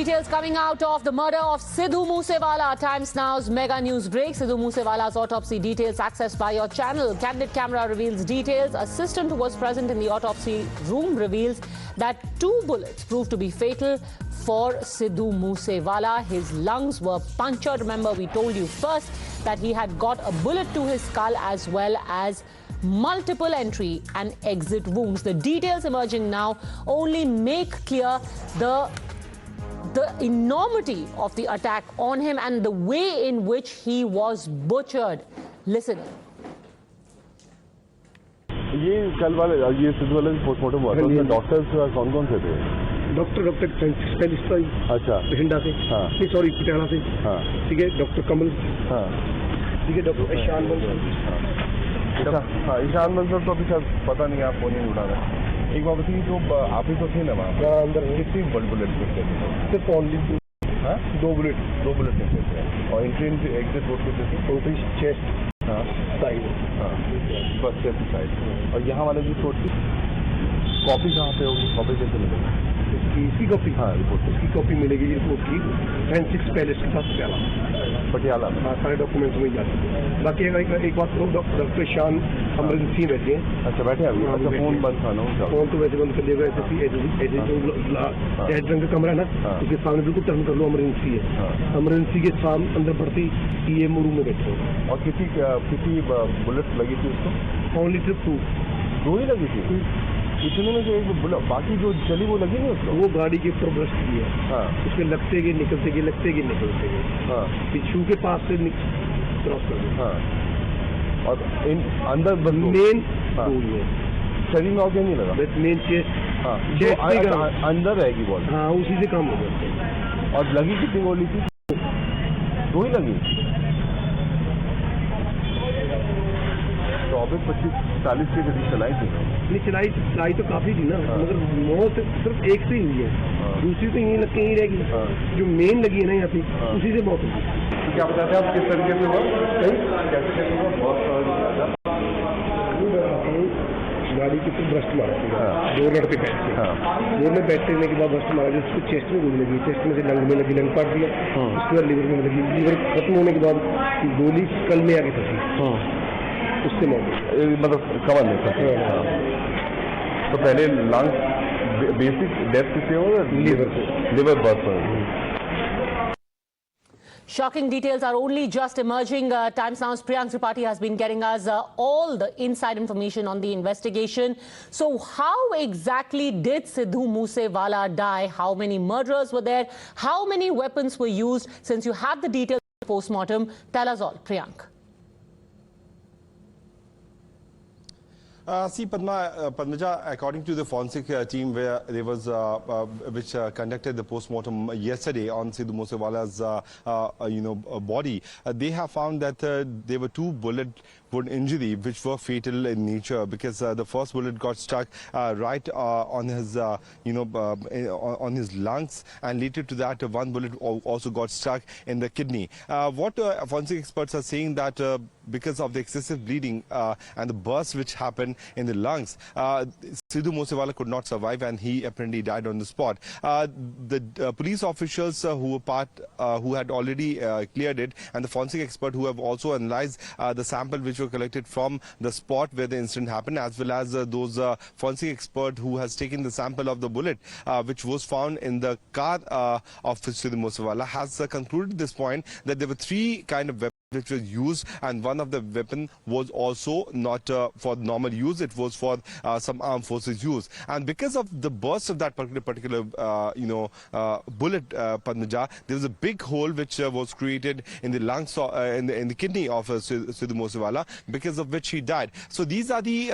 details coming out of the murder of Sidhu Moosewala. Times Now's mega news break. Sidhu Moosewala's autopsy details accessed by your channel. Candid camera reveals details. Assistant who was present in the autopsy room reveals that 2 bullets proved to be fatal for Sidhu Moosewala. His lungs were punctured. Remember, we told you first that he had got a bullet to his skull as well as multiple entry and exit wounds. The details emerging now only make clear the enormity of the attack on him and the way in which he was butchered. Listen. ये कल वाले ये सिद्धू वाले postmortem हुआ था उसमें doctors कौन-कौन से थे? डॉक्टर स्पेशलिस्ट था अच्छा बठिंडा से हाँ नहीं सॉरी पटियाला से हाँ ठीक है डॉक्टर कमल हाँ ठीक है डॉक्टर ईशान मंसल अच्छा हाँ ईशान मंसल तो अभी शायद पता नहीं आप फोन नहीं उठा रहे एक बात बताइए जो आप ही तो थे ना वहाँ अंदर कितनी बुलेट थे सिर्फ ओनली हाँ 2 बुलेट थे और एंट्री एग्जिट रोड पे थे टोटल चेस्ट हाँ साइड हाँ बस चेस्ट साइड और यहाँ वाले की रिपोर्ट की कॉपी कहाँ पे होगी कॉपी कैसे मिलेगी इसकी कॉपी हाँ रिपोर्ट इसकी कॉपी मिलेगी रिपोर्ट की फॉरेंसिक पैलेस के पास पटियाला में हाँ सारे डॉक्यूमेंट्स मिल जाते हैं बाकी एक बात करो डॉक्टर शान इमरजेंसी बैठे हैं अच्छा बैठे अभी अच्छा फोन बंद था ना फोन तो वैसे बंद कर दिया रेड रंग का कमरा है ना उसके सामने बिल्कुल टर्न कर लो इमरजेंसी है इमरजेंसी के सामने अंदर बढ़ती EM रूम में बैठे हो और कितनी बुलेट लगी थी उसको ओनली सिर्फ 2 ही लगी थी इतने में जो एक बाकी जो चली वो लगी नहीं उसको वो गाड़ी के ऊपर ब्रश की है हाँ उसके लगते गए निकलते गए हाँ पिछू के पास से क्रॉस कर गए हाँ और इन अंदर मेन शरीर में और क्या नहीं लगा मेन चेस्ट हाँ जो अंदर रहेगी बॉल हाँ उसी से काम हो गया और लगी कितनी गोली थी 2 ही लगी 24-25-40 के करीब चलाई थी नहीं चलाई तो काफी थी ना मगर मौत सिर्फ एक से ही हुई है दूसरी तो यहीं लग के ही रहेगी जो मेन लगी है ना यहाँ पे उसी से मौत हुई क्या बताते हैं आप किस तरीके से हुआ कैसे हुआ गाड़ी के ऊपर ब्रस्ट मारा था 2 लड़के बैठे 2 में बैठने के बाद ब्रस्ट मारा उसको चेस्ट में गोली लगी चेस्ट में से लंग में लगी लंग काट दिया उसके बाद लिवर में लगी लिवर खत्म होने के बाद गोली कल में आगे फंसी उससे मौत मतलब कवर नहीं था तो पहले लंग बेसिक डेथ किससे हो लिवर बर्स्ट हो Shocking details are only just emerging. Times Now's Priyank Tripathi has been getting us all the inside information on the investigation. So how exactly did Sidhu Moosewala die? How many murderers were there? How many weapons were used? Since you have the details of the post-mortem, tell us all. Priyank. See, Padmaja, according to the forensic team, where there was which conducted the post-mortem yesterday on Sidhu Moosewala's body, they have found that there were 2 bullet wound injury which were fatal in nature because the first bullet got struck right on his on his lungs, and later to that 1 bullet also got struck in the kidney. What forensic experts are saying that because of the excessive bleeding and the burst which happened in the lungs, Sidhu Moosewala could not survive and he apparently died on the spot. The police officials who had already cleared it, and the forensic expert who have also analyzed the sample which were collected from the spot where the incident happened, as well as those forensic expert who has taken the sample of the bullet which was found in the car of Sidhu Moosewala, has concluded at this point that there were 3 kind of weapons which was used, and one of the weapon was also not for normal use, it was for some armed forces use. And because of the burst of that particular bullet, Padmaja, there was a big hole which was created in the lungs, in the kidney of Sidhu Moosewala, because of which he died. So these are the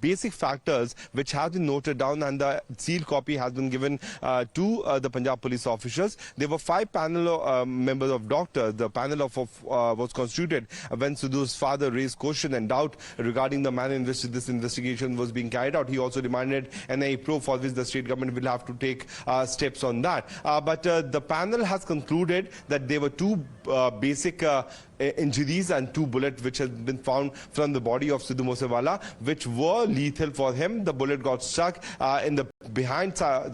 basic factors which have been noted down, and the sealed copy has been given to the Punjab police officers. There were 5 panel members of doctors. The panel was constituted when Sidhu's father raised question and doubt regarding the manner in which this investigation was being carried out. He also demanded an probe for which the state government will have to take steps on that. But the panel has concluded that there were 2 basic injuries and 2 bullets which has been found from the body of Sidhu Moosewala, which were lethal for him. The bullet got stuck in the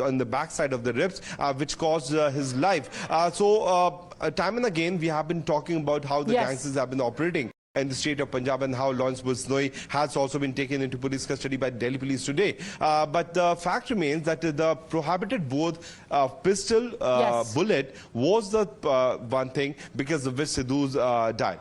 on the back side of the ribs, which caused his life. Time and again, we have been talking about how the gangsters have been operating in the state of Punjab and how Lawrence Bisnoy has also been taken into police custody by Delhi police today. But the fact remains that the prohibited both pistol bullet was the one thing because of which Sidhu's died.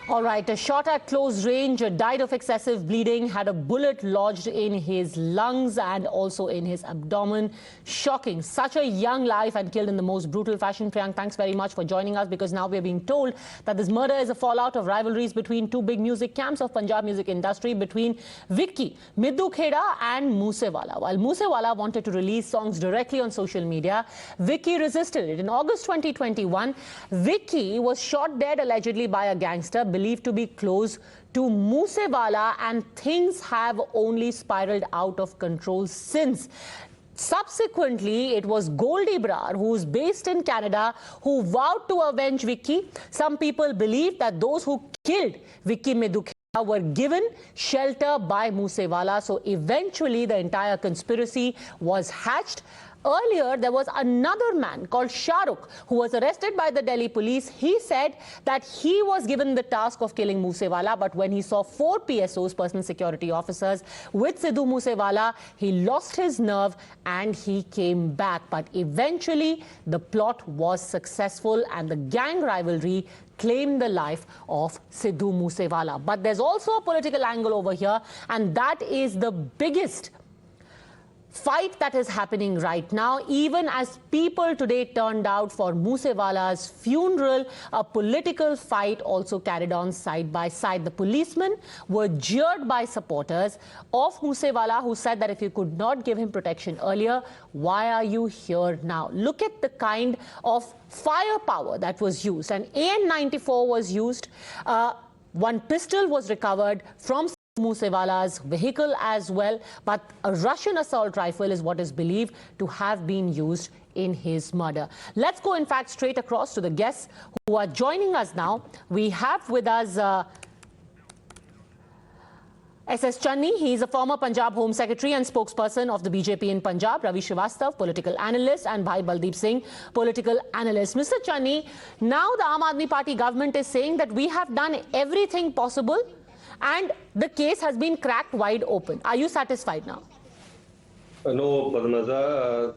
All right, a shot at close range, died of excessive bleeding, had a bullet lodged in his lungs and also in his abdomen. Shocking. Such a young life and killed in the most brutal fashion. Priyank, thanks very much for joining us, because now we're being told that this murder is a fallout of rivalries between two big music camps of Punjab music industry, between Vicky, Midhu Kheda and Moosewala. While Moosewala wanted to release songs directly on social media, Vicky resisted it. In August 2021, Vicky was shot dead allegedly by a gangster believed to be close to Moosewala, and things have only spiraled out of control since. Subsequently, it was Goldie Brar, who is based in Canada, who vowed to avenge Vicky. Some people believe that those who killed Vicky Midhu Kheda were given shelter by Moosewala. So eventually, the entire conspiracy was hatched. Earlier, there was another man called Shahrukh who was arrested by the Delhi police. He said that he was given the task of killing Moosewala, but when he saw 4 PSOs, personal security officers, with Sidhu Moosewala, he lost his nerve and he came back. But eventually, the plot was successful and the gang rivalry claimed the life of Sidhu Moosewala. But there's also a political angle over here, and that is the biggest fight that is happening right now. Even as people today turned out for Moosewala's funeral, a political fight also carried on side by side. The policemen were jeered by supporters of Moosewala, who said that if you could not give him protection earlier, why are you here now? Look at the kind of firepower that was used. An AN-94 was used. One pistol was recovered from Moosewala's vehicle as well, but a Russian assault rifle is what is believed to have been used in his murder. Let's go, in fact, straight across to the guests who are joining us now. We have with us SS Channy. He is a former Punjab Home Secretary and spokesperson of the BJP in Punjab. Ravi Srivastav, political analyst, and Bhai Baldeep Singh, political analyst. Mr. Channy, now the Aam Aadmi Party government is saying that we have done everything possible and the case has been cracked wide open. Are you satisfied now? No, Padmaja.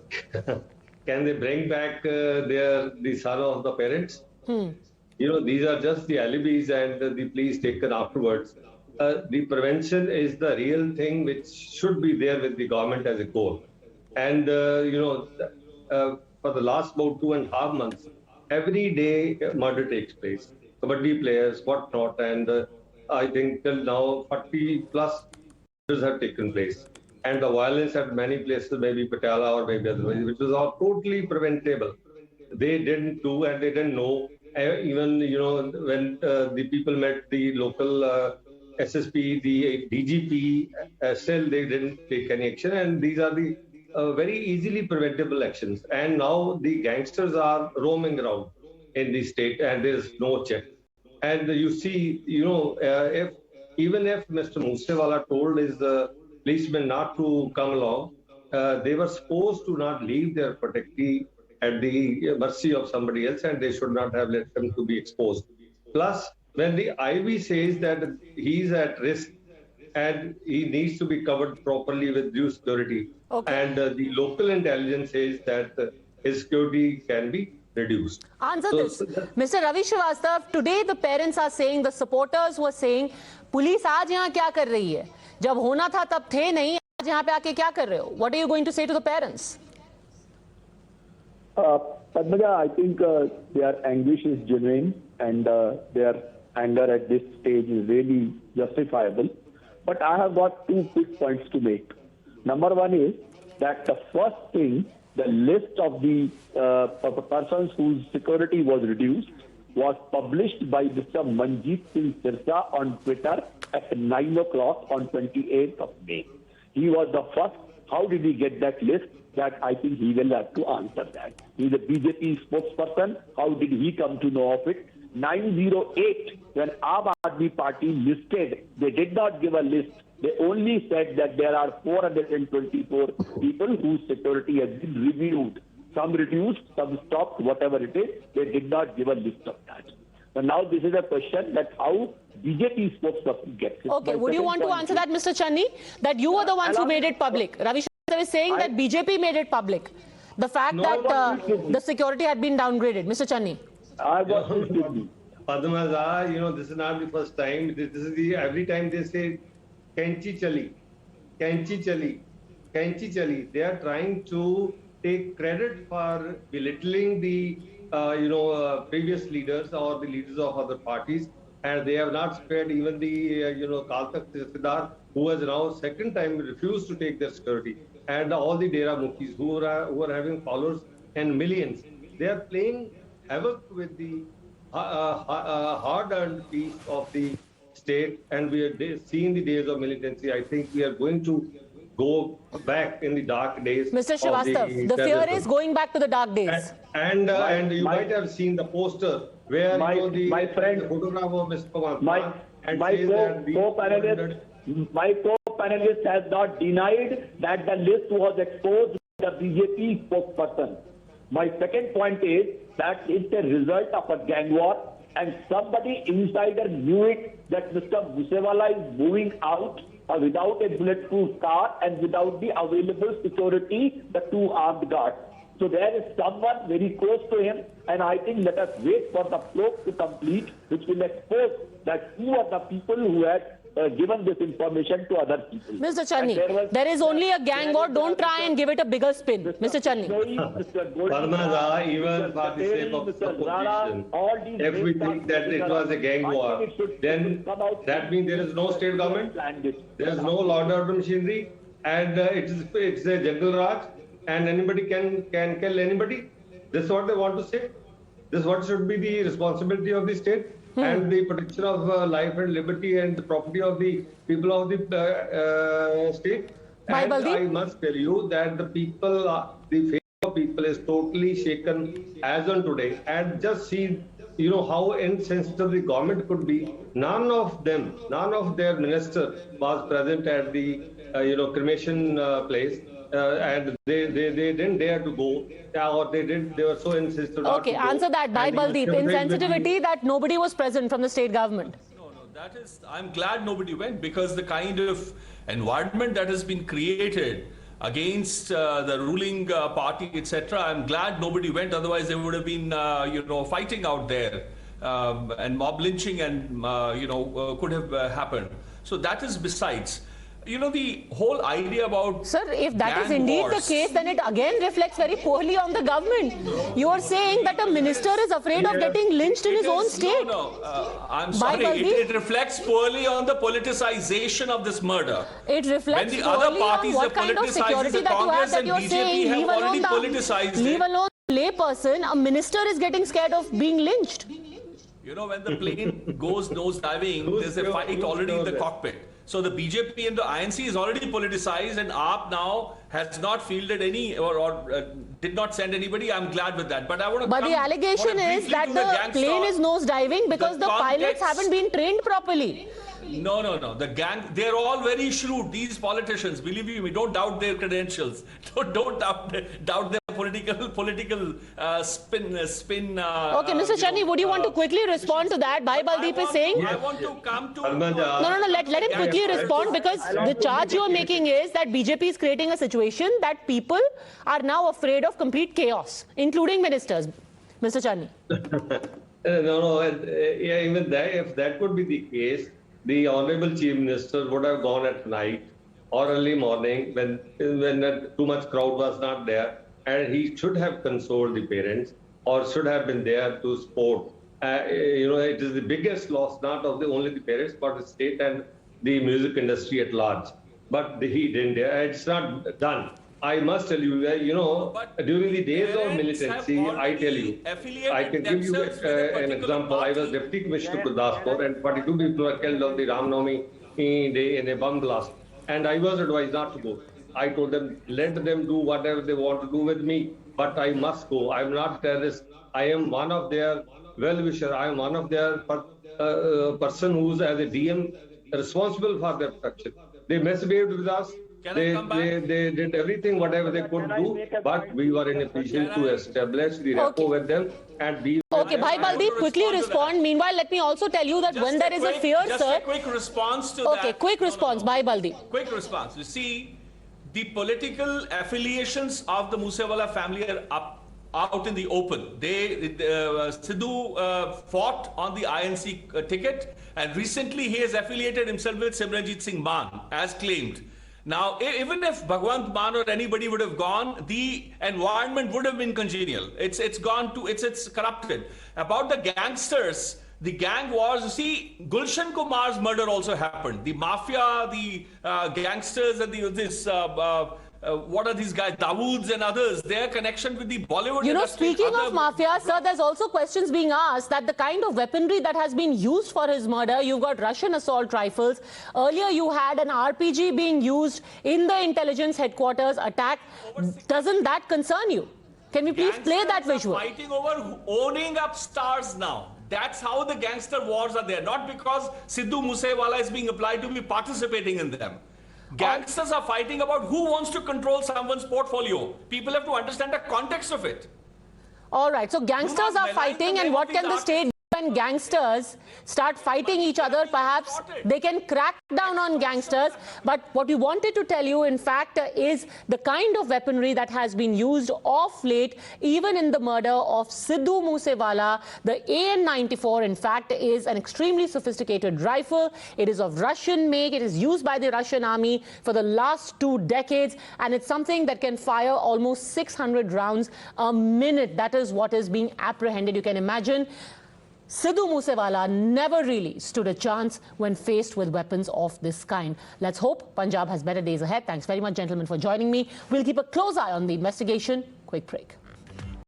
Can they bring back the son of the parents? You know, these are just the alibis and the pleas taken afterwards. The prevention is the real thing which should be there with the government as a goal. And, you know, for the last about 2.5 months, every day murder takes place. Kabaddi players, whatnot, and I think till now 40 plus murders have taken place. And the violence at many places, maybe Patiala or maybe otherwise, which was all totally preventable. They didn't do and they didn't know. Even, you know, when the people met the local SSP, the DGP, still they didn't take any action. And these are the very easily preventable actions. And now the gangsters are roaming around in the state and there is no check. And you see, you know, even if Mr. Moosewala told his policemen not to come along, they were supposed to not leave their protectee at the mercy of somebody else, and they should not have let them to be exposed. Plus, when the IV says that he's at risk and he needs to be covered properly with due security, and the local intelligence says that his security can be reduced. Answer this. Mr. Ravi Srivastav, today the parents are saying, the supporters were saying, police aaj yahan kya kar rahi hai? Jab hona tha tab the nahi, aaj yahan pe aake kya kar rahe ho? What are you going to say to the parents? Padmaja, I think their anguish is genuine and their anger at this stage is really justifiable. But I have got 2 quick points to make. Number one is that the first thing, the list of the persons whose security was reduced was published by Mr. Manjeet Singh on Twitter at 9 o'clock on 28th of May. He was the first how did he get that list? That I think he will have to answer that. He's a BJP spokesperson. How did he come to know of it? 908, when Aam Aadmi Party listed, they did not give a list. They only said that there are 424 people whose security has been reviewed. Some reduced, some stopped, whatever it is. They did not give a list of that. So now this is a question that how BJP spokesperson gets it. Okay, would you want to answer that, Mr. Channy? That you were the ones who made it public. Ravi Shankar is saying that BJP made it public. The fact that the security had been downgraded. Mr. Channy. I was with me. Padmaja, this is not the first time. This is the every time they say Kanchi Chali, Kanchi Chali, Kanchi Chali. They are trying to take credit for belittling the previous leaders or the leaders of other parties, and they have not spared even the Kaltak Sidar, who has now second time refused to take their security, and all the Dera Mukhis who are having followers and millions. They are playing havoc with the hard-earned peace of the state, and we are seeing the days of militancy. I think we are going to go back in the dark days. Mr. Srivastav, the fear is going back to the dark days. And you might have seen the poster where my friend, the photograph of Mr. my co-panelist has not denied that the list was exposed by the BJP spokesperson. My second point is that it's a result of a gang war, and somebody insider knew it that Mr. Moosewala is moving out without a bulletproof car and without the available security, the 2 armed guards. So there is someone very close to him, and I think let us wait for the probe to complete, which will expose that who are the people who had given this information to other people. Mr. Channy, there is only a gang war. Don't try and give it a bigger spin. Mr. Channy. Padmaja, even for the sake of opposition, if we think that it was a gang war, then that means there is no state government, there is no law and order machinery, and it's a jungle raj, and anybody can kill anybody. This is what they want to say. This is what should be the responsibility of the state. And the protection of life and liberty and the property of the people of the state. And I must tell you that the people, the faith of people is totally shaken as on today. And just see, how insensitive the government could be. None of them, none of their minister was present at the, cremation place. And they didn't dare to go, or they were so insistent. Okay, answer that. Bye, Baldeep. Insensitivity that nobody was present from the state government. No, that is, I'm glad nobody went, because the kind of environment that has been created against the ruling party, etc. I'm glad nobody went. Otherwise, there would have been, fighting out there, and mob lynching, and could have happened. So that is besides. The whole idea about... Sir, if that is indeed the case, then it again reflects very poorly on the government. You are saying that a minister is afraid of getting lynched in his own state. I'm sorry. It reflects poorly on the politicization of this murder. It reflects when the other parties on what kind of security that you have, that you are saying, leave alone the layperson, a minister is getting scared of being lynched. When the plane goes nose diving, there's a fight already in the cockpit. So the BJP and the INC is already politicized, and AAP now has not fielded any or did not send anybody. I'm glad with that. But I want to. But the allegation is that the plane is nose diving because the pilots haven't been trained properly. No. The gang, they're all very shrewd. These politicians, believe me, don't doubt their credentials. Don't doubt their political spin. Okay, Mr. Channy, would you want to quickly respond to that? Bhai Baldeep is saying. I want to come to. No. Let him quickly respond, because the charge you are making is that BJP is creating a situation that people are now afraid of complete chaos, including ministers. Mr. Channy. No. Even that, if that would be the case, the Honorable Chief Minister would have gone at night or early morning when too much crowd was not there, and he should have consoled the parents or should have been there to support. It is the biggest loss, not of only the parents, but the state and the music industry at large. But he didn't. It's not done. I must tell you, during the days of militancy, I tell you, I can give you an example. I was Deputy Commissioner to Gurdaspur, and 42 people were killed on the Ram Navami day in a bomb blast. And I was advised not to go. I told them, let them do whatever they want to do with me, but I must go. I'm not terrorist. I am one of their well-wisher. I am one of their person who's as a DM responsible for their protection. They misbehaved with us. They did everything, whatever they could do, but we were in a position to establish the rapport with them and be. Okay, Bhai Baldeep, quickly respond. Meanwhile, let me also tell you that when there is a fear, just sir. a quick response to that. Okay, quick response, Bhai Baldeep. Quick response. You see, the political affiliations of the Moosewala family are out in the open. Sidhu fought on the INC ticket, and recently he has affiliated himself with Simranjit Singh Mann, as claimed. Now, even if Bhagwant Mann or anybody would have gone, the environment would have been congenial. It's corrupted. About the gangsters, the gang wars, you see, Gulshan Kumar's murder also happened. The mafia, the gangsters, and what are these guys, Dawood's and others, their connection with the Bollywood You know, industry. speaking of mafia, sir, there's also questions being asked that the kind of weaponry that has been used for his murder, you've got Russian assault rifles. Earlier, you had an RPG being used in the intelligence headquarters attack. Doesn't that concern you? Can we please play that visual? Fighting over owning up stars now. That's how the gangster wars are there. Not because Sidhu Moosewala is being applied to be participating in them. Gangsters are fighting about who wants to control someone's portfolio. People have to understand the context of it. All right, so gangsters are fighting, and what can the state do when gangsters start fighting each other? Perhaps they can crack down on gangsters. But what we wanted to tell you, in fact, is the kind of weaponry that has been used of late, even in the murder of Sidhu Moosewala. The AN-94, in fact, is an extremely sophisticated rifle. It is of Russian make. It is used by the Russian army for the last 2 decades. And it's something that can fire almost 600 rounds a minute. That is what is being apprehended. You can imagine Sidhu Moosewala never really stood a chance when faced with weapons of this kind. Let's hope Punjab has better days ahead. Thanks very much, gentlemen, for joining me. We'll keep a close eye on the investigation. Quick break.